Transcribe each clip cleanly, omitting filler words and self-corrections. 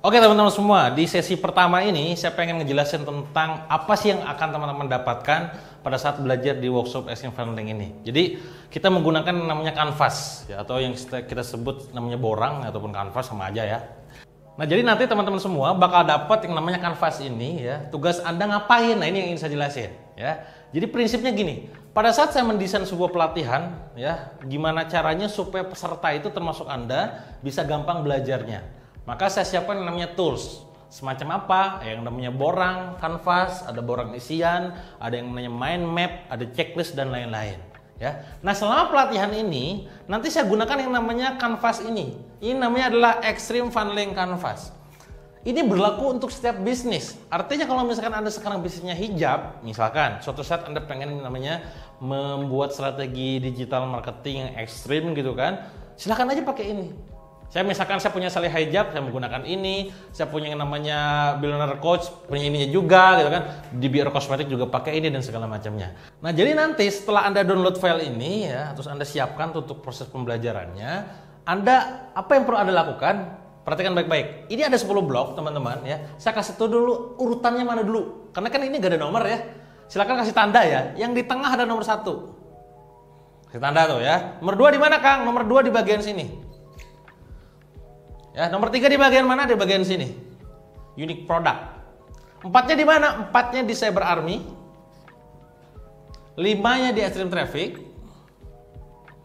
Oke teman-teman semua, di sesi pertama ini saya pengen ngejelasin tentang apa sih yang akan teman-teman dapatkan pada saat belajar di workshop Extreme Funneling ini. Jadi kita menggunakan namanya kanvas ya, atau yang kita sebut namanya borang ataupun kanvas sama aja ya. Nah jadi nanti teman-teman semua bakal dapat yang namanya kanvas ini ya. Tugas Anda ngapain? Nah ini yang ingin saya jelasin ya. Jadi prinsipnya gini, pada saat saya mendesain sebuah pelatihan ya, gimana caranya supaya peserta itu termasuk Anda bisa gampang belajarnya. Maka saya siapkan yang namanya tools. Semacam apa? Yang namanya borang, kanvas, ada borang isian, ada yang namanya mind map, ada checklist dan lain-lain. Ya. Nah selama pelatihan ini, nanti saya gunakan yang namanya kanvas ini. Ini namanya adalah Extreme Funneling Canvas. Ini berlaku untuk setiap bisnis. Artinya kalau misalkan Anda sekarang bisnisnya hijab, misalkan suatu saat Anda pengen namanya membuat strategi digital marketing yang ekstrim gitu kan, silahkan aja pakai ini. Saya punya Salih Hijab, saya menggunakan ini. Saya punya yang namanya Billionaire Coach, punya ininya juga gitu kan. Di BR Kosmetik juga pakai ini dan segala macamnya. Nah jadi nanti setelah Anda download file ini ya, terus Anda siapkan untuk proses pembelajarannya, apa yang perlu Anda lakukan? Perhatikan baik-baik. Ini ada 10 blok teman-teman ya. Saya kasih tahu dulu urutannya mana dulu. Karena kan ini gak ada nomor ya. Silakan kasih tanda ya. Yang di tengah ada nomor 1. Kasih tanda tuh ya. Nomor 2 di mana Kang? Nomor 2 di bagian sini. Ya, nomor 3 di bagian mana? Di bagian sini. Unique product. 4-nya di mana? 4-nya di Cyber Army. 5-nya di Extreme Traffic.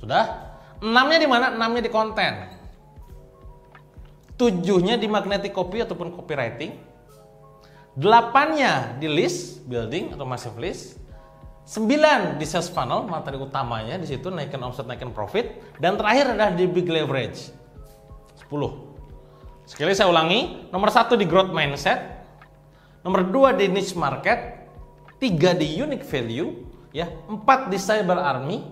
Sudah? 6-nya di mana? 6-nya di konten. 7-nya di magnetic copy ataupun copywriting. 8-nya di list building atau massive list. 9 di sales funnel, materi utamanya di situ naikkan omset, naikkan profit, dan terakhir adalah di big leverage. 10. Sekali saya ulangi, nomor 1 di growth mindset, nomor 2 di niche market, 3 di unique value, ya, 4 di cyber army,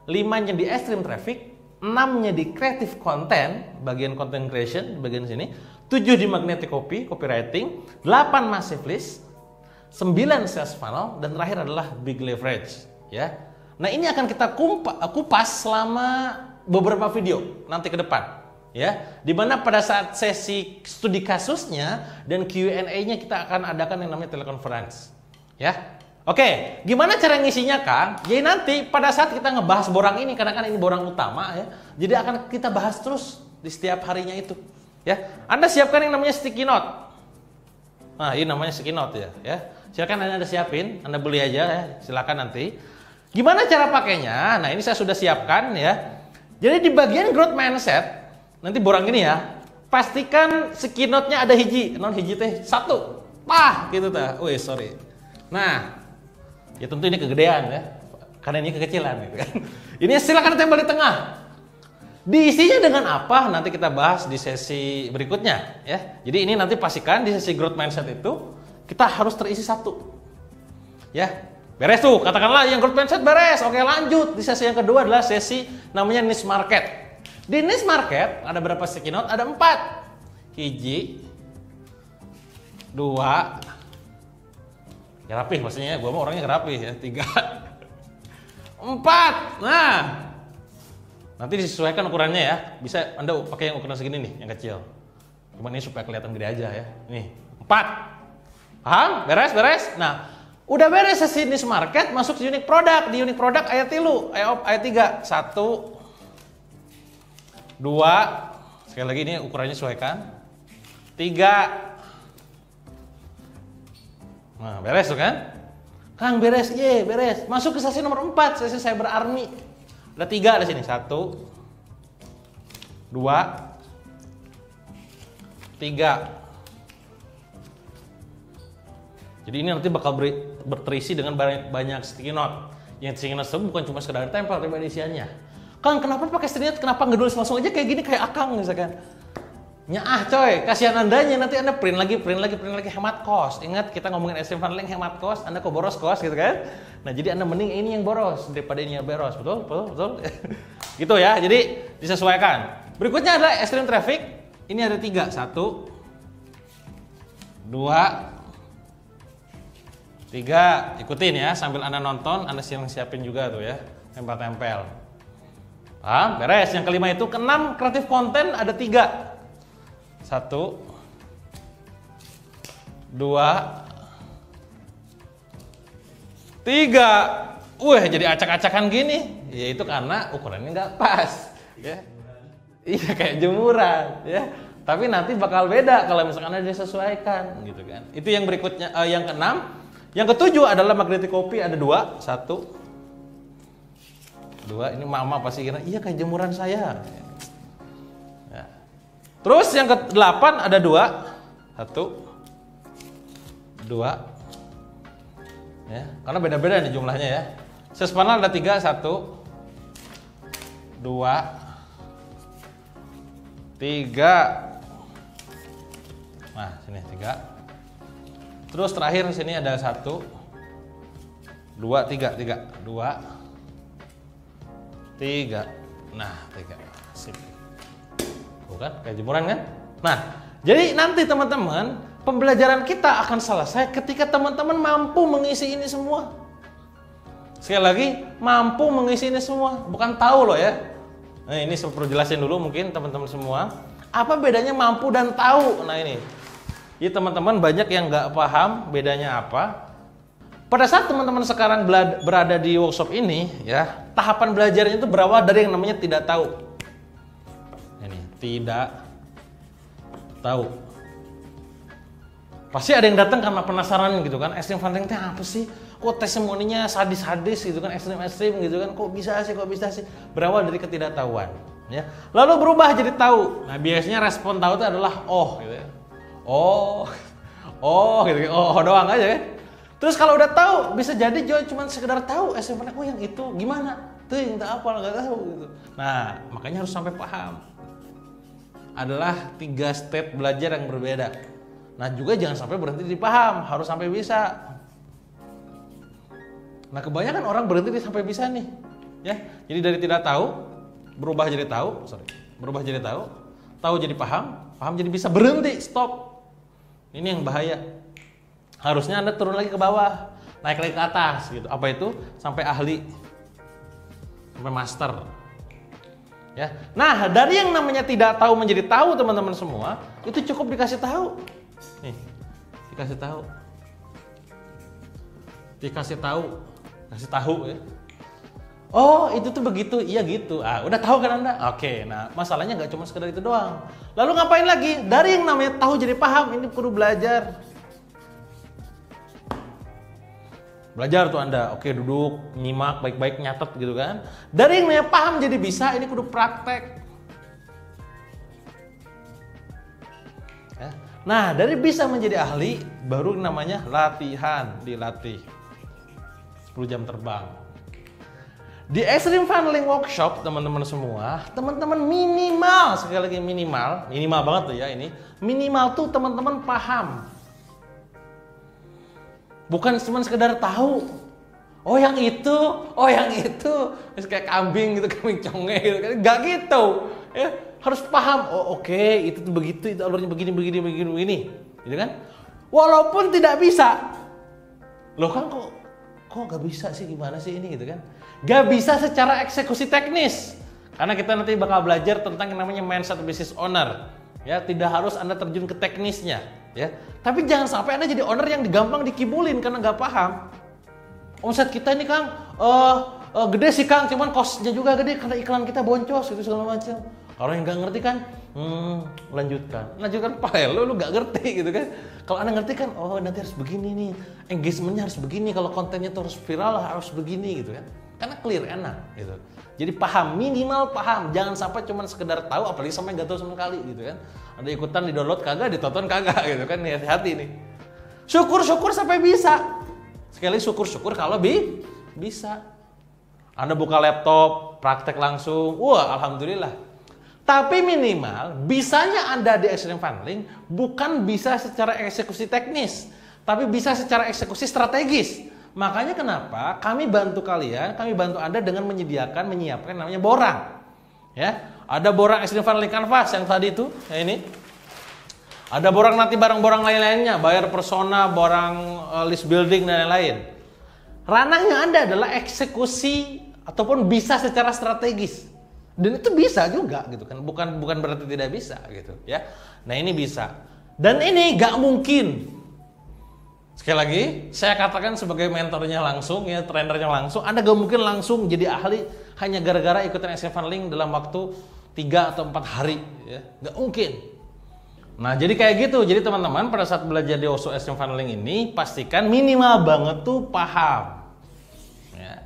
5-nya di extreme traffic, 6-nya di creative content, bagian content creation, bagian sini, 7 di magnetic copy, copywriting, 8 massive list, 9 sales funnel, dan terakhir adalah big leverage. Ya. Nah ini akan kita kupas selama beberapa video nanti ke depan. Ya, dimana pada saat sesi studi kasusnya dan Q&A-nya kita akan adakan yang namanya teleconference. Ya. Oke, gimana cara ngisinya Kang? Jadi nanti pada saat kita ngebahas borang ini, karena kan ini borang utama ya, jadi akan kita bahas terus di setiap harinya itu. Ya, Anda siapkan yang namanya sticky note. Nah, ini namanya sticky note ya. Silakan Anda siapin, Anda beli aja ya, silakan nanti. Gimana cara pakainya? Nah, ini saya sudah siapkan ya. Jadi di bagian growth mindset, nanti borang ini ya, pastikan sticky note-nya ada hiji, non hiji teh 1. Pah, gitu tah. Wih, sorry. Nah, ya tentu ini kegedean ya, karena ini kekecilan gitu kan. Ini silakan tempel di tengah. Diisinya dengan apa? Nanti kita bahas di sesi berikutnya ya. Jadi ini nanti pastikan di sesi growth mindset itu kita harus terisi 1. Ya, beres tuh. Katakanlah yang growth mindset beres. Oke, lanjut. Di sesi yang kedua adalah sesi namanya niche market. Di niche market ada berapa sticky note? Ada 4. Hiji, 2. Ya rapih maksudnya, gue mah orangnya rapih ya. 3, 4. Nah, nanti disesuaikan ukurannya ya. Bisa Anda pakai yang ukuran segini nih, yang kecil. Cuma ini supaya kelihatan gede aja ya. Nih, 4. Paham? Beres? Nah, udah beres sesi niche market, masuk ke unique product. Di unique product ayat 3. 1, 2. Sekali lagi ini ukurannya sesuaikan. 3. Nah, beres tuh kan? Kang beres, beres. Masuk ke sesi nomor 4, sesi cyber army. Ada 3 di sini. 1, 2, 3. Jadi ini nanti bakal berterisi dengan banyak sticky note. Yang sticky note itu bukan cuma sekedar tempel, tapi ada isiannya. Kang, kenapa pakai sticky note? Kenapa nggak nulis langsung aja kayak gini kayak Akang misalkan? Nyaah coy, kasihan Andanya nanti Anda print lagi hemat kos. Ingat kita ngomongin Extreme Funneling hemat kos, Anda kok boros kos gitu kan? Nah, jadi Anda mending ini yang boros daripada ini yang boros. Betul? Gitu ya. Jadi disesuaikan. Berikutnya adalah Extreme Traffic. Ini ada 3. 1, 2, 3. Ikutin ya sambil Anda nonton, Anda siapin juga tuh ya. Tempel-tempel. Paham? Beres. Yang kelima itu, keenam kreatif konten ada 3. 1, 2, 3. Wah, jadi acak-acakan gini. Ya itu karena ukurannya nggak pas. Ya. Iya kayak jemuran. Ya. Tapi nanti bakal beda kalau misalkan ada disesuaikan, gitu kan. Itu yang berikutnya, yang keenam. Yang ketujuh adalah magnetic copy, ada 2, 1, 2. Ini mama pasti kira, iya kayak jemuran saya. Ya. Terus yang ke-8 ada 2, 1, 2. Ya, karena beda-beda nih jumlahnya ya. Sales funnel ada 3, 1, 2, 3. Nah, sini 3. Terus terakhir sini ada 1, 2, 3, 2, 3. Nah, 3. Sip. Bukan kayak jemuran kan? Nah, jadi nanti teman-teman, pembelajaran kita akan selesai ketika teman-teman mampu mengisi ini semua. Sekali lagi, mampu mengisi ini semua, bukan tahu loh ya. Nah, ini saya perlu jelasin dulu mungkin teman-teman semua. Apa bedanya mampu dan tahu? Nah ini. Jadi teman-teman banyak yang nggak paham bedanya apa. Pada saat teman-teman sekarang berada di workshop ini, ya tahapan belajarnya itu berawal dari yang namanya tidak tahu. Ini tidak tahu. Pasti ada yang datang karena penasaran gitu kan, extreme funneling itu apa sih? Kok testimoninya sadis-sadis gitu kan, ekstrim gitu kan, kok bisa sih? Berawal dari ketidaktahuan. Ya. Lalu berubah jadi tahu. Nah biasanya respon tahu itu adalah oh gitu ya. Oh gitu, oh doang aja kan. Terus kalau udah tahu, bisa jadi cuma sekedar tahu, extreme funneling, oh yang itu gimana? Tuh yang tak apa, nggak tahu gitu. Nah makanya harus sampai paham. Adalah 3 step belajar yang berbeda. Nah juga jangan sampai berhenti di paham, harus sampai bisa. Nah kebanyakan orang berhenti sampai bisa nih, ya. Jadi dari tidak tahu berubah jadi tahu, tahu jadi paham, paham jadi bisa, berhenti, stop. Ini yang bahaya. Harusnya Anda turun lagi ke bawah, naik lagi ke atas, gitu. Apa itu? Sampai ahli, sampai master. Ya. Nah dari yang namanya tidak tahu menjadi tahu teman-teman semua, itu cukup dikasih tahu. Nih, dikasih tahu ya. Oh itu tuh begitu, iya gitu. Udah tahu kan Anda? Oke, nah masalahnya nggak cuma sekedar itu doang. Lalu ngapain lagi? Dari yang namanya tahu jadi paham, ini perlu belajar. Belajar tuh Anda, oke duduk, nyimak, baik-baik nyatet gitu kan. Dari yang namanya paham jadi bisa, ini kudu praktek. Ya. Nah dari bisa menjadi ahli, baru namanya latihan, dilatih. 10 jam terbang. Di Extreme Funneling Workshop teman-teman semua, teman-teman minimal, sekali lagi minimal banget tuh ya ini. Minimal tuh teman-teman paham. Bukan cuma sekedar tahu. Oh yang itu. Terus kayak kambing gitu, kambing conge gitu kan. Enggak gitu. Ya, harus paham. Oh oke, itu tuh begitu, itu alurnya begini. Gitu kan? Walaupun tidak bisa. Loh kan kok gak bisa sih, gimana sih ini gitu kan? Gak bisa secara eksekusi teknis. Karena kita nanti bakal belajar tentang yang namanya mindset business owner. Ya, tidak harus Anda terjun ke teknisnya, ya. Tapi jangan sampai Anda jadi owner yang gampang dikibulin karena nggak paham. Omset kita ini Kang, gede sih Kang, cuman costnya juga gede karena iklan kita boncos gitu segala macam. Kalau yang nggak ngerti kan, lanjutkan file, lu nggak ngerti gitu kan. Kalau Anda ngerti kan, oh nanti harus begini nih, engagementnya harus begini, kalau kontennya tuh harus viral harus begini gitu kan. Karena clear, enak gitu. Jadi paham, minimal paham, jangan sampai cuma sekedar tahu, apalagi sampai nggak tahu sama sekali gitu kan. Ada ikutan di download kagak, ditonton kagak gitu kan, hati-hati nih. Syukur sampai bisa. Sekali syukur kalau bisa. Anda buka laptop, praktek langsung, wah alhamdulillah. Tapi minimal bisanya Anda di Extreme Funneling bukan bisa secara eksekusi teknis, tapi bisa secara eksekusi strategis. Makanya kenapa kami bantu Anda dengan menyiapkan namanya borang. Ya, ada borang Extreme Funneling Canvas yang tadi itu, ya ini. Ada borang nanti barang-borang lain-lainnya, bayar persona, borang list building dan lain-lain. Ranahnya Anda adalah eksekusi ataupun bisa secara strategis. Dan itu bisa juga gitu kan, bukan berarti tidak bisa gitu ya. Nah ini bisa, dan ini gak mungkin Sekali lagi, saya katakan sebagai mentornya langsung, ya, trainernya langsung, Anda gak mungkin langsung jadi ahli hanya gara-gara ikutan extreme funneling dalam waktu 3 atau 4 hari, ya. Gak mungkin. Nah, jadi kayak gitu. Jadi teman-teman pada saat belajar di Osho extreme funneling ini, pastikan minimal banget tuh paham. Ya.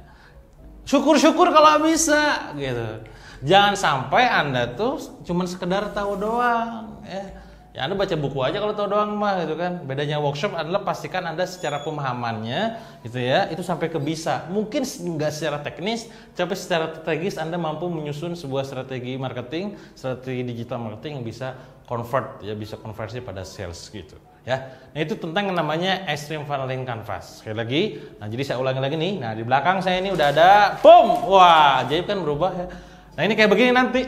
Syukur-syukur kalau bisa, gitu. Jangan sampai Anda tuh cuman sekedar tahu doang, ya. Ya Anda baca buku aja kalau tahu doang mah, gitu kan. Bedanya workshop adalah pastikan Anda secara pemahamannya gitu ya, itu sampai ke bisa. Mungkin nggak secara teknis, tapi secara strategis Anda mampu menyusun sebuah strategi marketing, strategi digital marketing yang bisa convert, ya, bisa konversi pada sales gitu ya. Nah, itu tentang yang namanya extreme funneling canvas. Sekali lagi, nah jadi saya ulangi lagi nih. Nah, di belakang saya ini udah ada, boom, wah, ajaib kan, berubah ya. Nah, ini kayak begini nanti.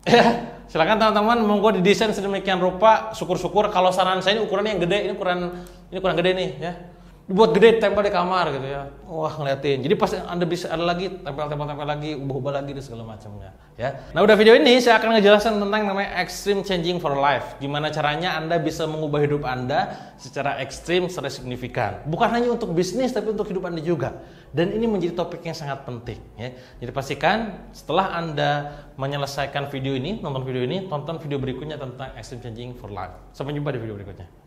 Ya. Silakan teman-teman, monggo didesain sedemikian rupa. Syukur-syukur kalau saran saya ini ukurannya yang gede, ini ukuran gede nih ya. Dibuat gede, tempel di kamar gitu ya. Wah, ngeliatin. Jadi pas Anda bisa ada lagi tempel lagi, ubah-ubah lagi dan segala macamnya ya. Nah, udah video ini saya akan ngejelasin tentang namanya extreme changing for life. Gimana caranya Anda bisa mengubah hidup Anda secara ekstrim, secara signifikan. Bukan hanya untuk bisnis tapi untuk hidup Anda juga. Dan ini menjadi topik yang sangat penting ya. Jadi pastikan setelah Anda menyelesaikan video ini, nonton video ini, tonton video berikutnya tentang extreme changing for life. Sampai jumpa di video berikutnya.